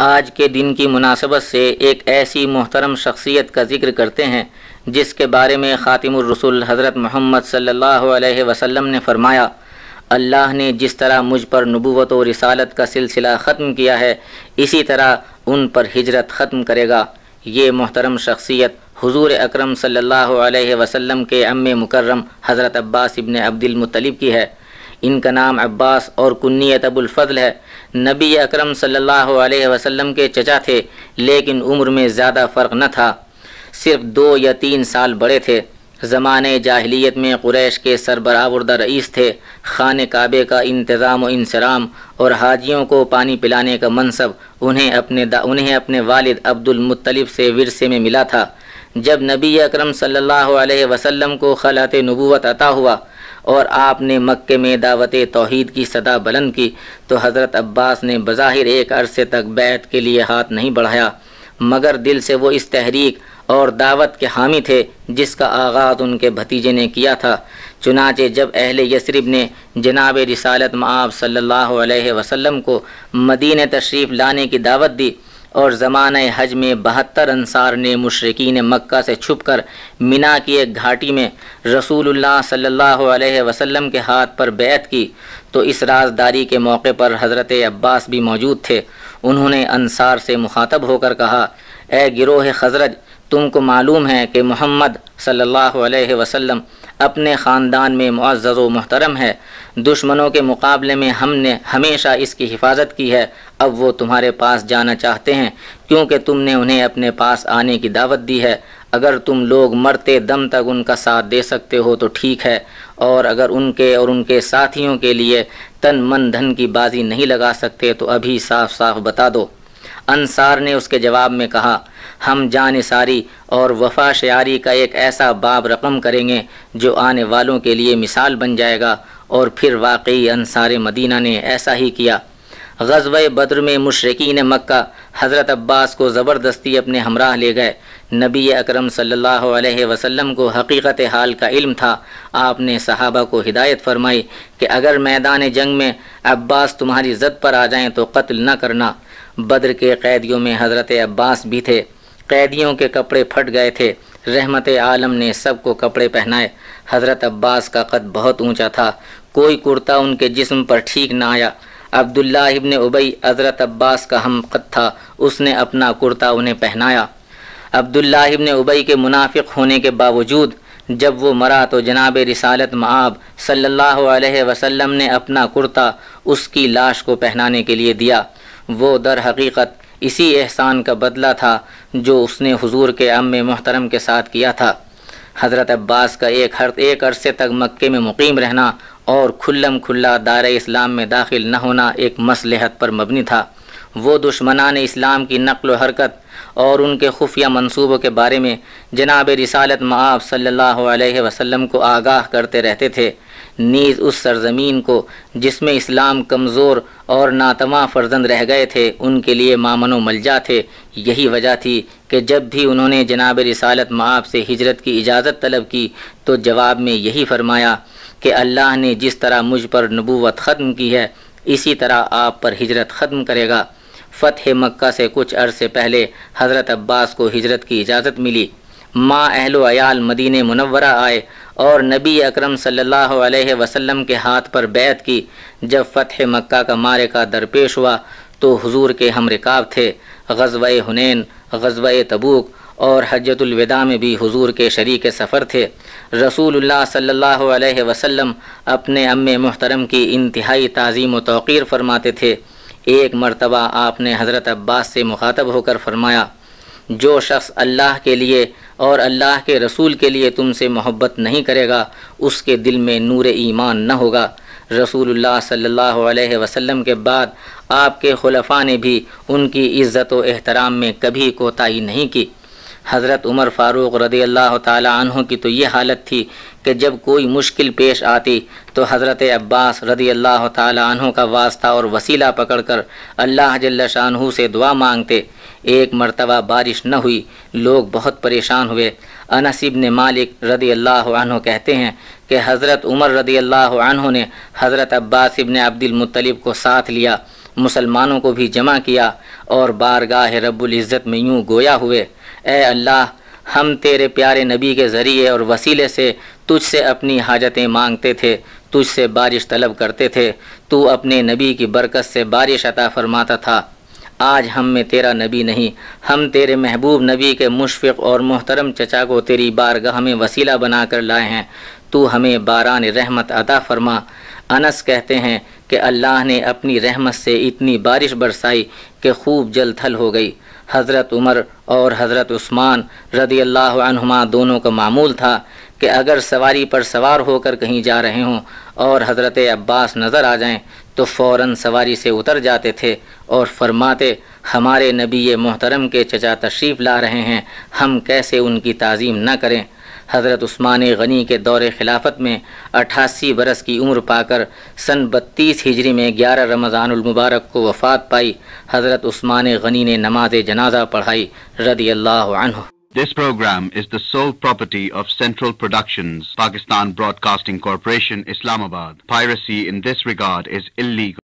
آج کے دن کی مناسبت سے ایک ایسی محترم شخصیت کا ذکر کرتے ہیں جس کے بارے میں خاتم الرسول حضرت محمد صلی اللہ علیہ وسلم نے فرمایا، اللہ نے جس طرح مجھ پر نبوت و رسالت کا سلسلہ ختم کیا ہے اسی طرح ان پر ہجرت ختم کرے گا۔ یہ محترم شخصیت حضور اکرم صلی اللہ علیہ وسلم کے عم مکرم حضرت عباس ابن عبد المطلب کی ہے۔ ان کا نام عباس اور کنیت ابو الفضل ہے۔ نبی اکرم صلی اللہ علیہ وسلم کے چچا تھے، لیکن عمر میں زیادہ فرق نہ تھا، صرف 2 یا 3 سال بڑے تھے۔ زمانے جاہلیت میں قریش کے سربراہ رئیس تھے۔ خانہ کعبے کا انتظام و انصرام اور حاجیوں کو پانی پلانے کا منصب انہیں اپنے والد عبد المطلب سے ورثے میں ملا تھا۔ جب نبی اکرم صلی اللہ علیہ وسلم کو خلعت نبوت عطا ہوا اور آپ نے مکے میں دعوت توحید کی صدا بلند کی تو حضرت عباس نے بظاہر ایک عرصے تک بیعت کے لیے ہاتھ نہیں بڑھایا، مگر دل سے وہ اس تحریک اور دعوت کے حامی تھے جس کا آغاز ان کے بھتیجے نے کیا تھا۔ چنانچہ جب اہل یثرب نے جناب رسالت مآب صلی اللہ علیہ وسلم کو مدینہ تشریف لانے کی دعوت دی اور زمانہ حج میں 72 انصار نے مشرکین مکہ سے چھپ کر منا کی ایک گھاٹی میں رسول اللہ صلی اللہ علیہ وسلم کے ہاتھ پر بیعت کی تو اس رازداری کے موقع پر حضرت عباس بھی موجود تھے۔ انہوں نے انصار سے مخاطب ہو کر کہا، اے گروہ خزرج، تم کو معلوم ہے کہ محمد صلی اللہ علیہ وسلم اپنے خاندان میں معزز و محترم ہے، دشمنوں کے مقابلے میں ہم نے ہمیشہ اس کی حفاظت کی ہے، اب وہ تمہارے پاس جانا چاہتے ہیں کیونکہ تم نے انہیں اپنے پاس آنے کی دعوت دی ہے۔ اگر تم لوگ مرتے دم تک ان کا ساتھ دے سکتے ہو تو ٹھیک ہے، اور اگر ان کے ساتھیوں کے لیے تن من دھن کی بازی نہیں لگا سکتے تو ابھی صاف صاف بتا دو۔ انصار نے اس کے جواب میں کہا، ہم جان ساری اور وفا شعاری کا ایک ایسا باب رقم کریں گے جو آنے والوں کے لیے مثال بن جائے گا، اور پھر واقعی انصار مدینہ نے ایسا ہی کیا۔ غزوہ بدر میں مشرکین مکہ حضرت عباس کو زبردستی اپنے ہمراہ لے گئے۔ نبی اکرم صلی اللہ علیہ وسلم کو حقیقت حال کا علم تھا۔ آپ نے صحابہ کو ہدایت فرمائی کہ اگر میدان جنگ میں عباس تمہاری زد پر آ جائیں تو قتل نہ کرنا۔ بدر کے قیدیوں میں حضرت عباس بھی تھے۔ قیدیوں کے کپڑے پھٹ گئے تھے۔ رحمت عالم نے سب کو کپڑے پہنائے۔ حضرت عباس کا قد بہت اونچا تھا، کوئی کرتا ان کے جسم پر ٹھیک نہ آیا۔ عبداللہ ابن ابی حضرت عباس کا ہم قد تھا، اس نے اپنا کرتا انہیں پہنایا۔ عبداللہ ابن ابی کے منافق ہونے کے باوجود جب وہ مرا تو جناب رسالت مآب صلی اللہ علیہ وسلم نے اپنا کرتا اس کی لاش کو پہنانے کے لیے دیا۔ وہ در حقیقت اسی احسان کا بدلہ تھا جو اس نے حضور کے عم محترم کے ساتھ کیا تھا۔ حضرت عباس کا ایک عرصے تک مکے میں مقیم رہنا اور کھلم کھلا دار اسلام میں داخل نہ ہونا ایک مصلحت پر مبنی تھا۔ وہ دشمنان اسلام کی نقل و حرکت اور ان کے خفیہ منصوبوں کے بارے میں جناب رسالت مآب صلی اللہ علیہ وسلم کو آگاہ کرتے رہتے تھے۔ نیز اس سرزمین کو جس میں اسلام کمزور اور ناتواں فرزند رہ گئے تھے ان کے لیے مامن و ملجا تھے۔ یہی وجہ تھی کہ جب بھی انہوں نے جناب رسالت مآب سے ہجرت کی اجازت طلب کی تو جواب میں یہی فرمایا کہ اللہ نے جس طرح مجھ پر نبوت ختم کی ہے اسی طرح آپ پر ہجرت ختم کرے گا۔ فتح مکہ سے کچھ عرصے پہلے حضرت عباس کو ہجرت کی اجازت ملی۔ ماں اہل و عیال مدینہ منورہ آئے اور نبی اکرم صلی اللہ علیہ وسلم کے ہاتھ پر بیعت کی۔ جب فتح مکہ کا معرکہ درپیش ہوا تو حضور کے ہم رکاب تھے۔ غزوہ حنین، غزوہ تبوک اور حجۃ الوداع میں بھی حضور کے شریک سفر تھے۔ رسول اللہ صلی اللہ علیہ وسلم اپنے عم محترم کی انتہائی تعظیم و توقیر فرماتے تھے۔ ایک مرتبہ آپ نے حضرت عباس سے مخاطب ہو کر فرمایا، جو شخص اللہ کے لیے اور اللہ کے رسول کے لیے تم سے محبت نہیں کرے گا اس کے دل میں نور ایمان نہ ہوگا۔ رسول اللہ صلی اللہ علیہ وسلم کے بعد آپ کے خلفاء نے بھی ان کی عزت و احترام میں کبھی کوتاہی نہیں کی۔ حضرت عمر فاروق رضی اللہ تعالی عنہ کی تو یہ حالت تھی کہ جب کوئی مشکل پیش آتی تو حضرت عباس رضی اللہ تعالی عنہ کا واسطہ اور وسیلہ پکڑ کر اللہ جل شانہ سے دعا مانگتے۔ ایک مرتبہ بارش نہ ہوئی، لوگ بہت پریشان ہوئے۔ انس بن مالک رضی اللہ عنہ کہتے ہیں کہ حضرت عمر رضی اللہ عنہ نے حضرت عباس بن عبد المطلب کو ساتھ لیا مسلمانوں کو بھی جمع کیا اور بارگاہ رب العزت میں یوں گویا ہوئے، اے اللہ، ہم تیرے پیارے نبی کے ذریعے اور وسیلے سے تجھ سے اپنی حاجتیں مانگتے تھے، تجھ سے بارش طلب کرتے تھے، تو اپنے نبی کی برکت سے بارش عطا فرماتا تھا۔ آج ہم میں تیرا نبی نہیں، ہم تیرے محبوب نبی کے مشفق اور محترم چچا کو تیری بارگاہ میں وسیلہ بنا کر لائے ہیں، تو ہمیں باران رحمت عطا فرما۔ انس کہتے ہیں کہ اللہ نے اپنی رحمت سے اتنی بارش برسائی کہ خوب جل تھل ہو گئی۔ حضرت عمر اور حضرت عثمان رضی اللہ عنہما دونوں کا معمول تھا کہ اگر سواری پر سوار ہو کر کہیں جا رہے ہوں اور حضرت عباس نظر آ جائیں تو فوراً سواری سے اتر جاتے تھے اور فرماتے، ہمارے نبی محترم کے چچا تشریف لا رہے ہیں، ہم کیسے ان کی تعظیم نہ کریں۔ حضرت عثمان غنی کے دور خلافت میں 88 برس کی عمر پا کر سن 32 ہجری میں 11 رمضان المبارک کو وفات پائی۔ حضرت عثمان غنی نے نماز جنازہ پڑھائی رضی اللہ عنہ۔ This program is the sole property of Central Productions, Pakistan Broadcasting Corporation, Islamabad. Piracy in this regard is illegal.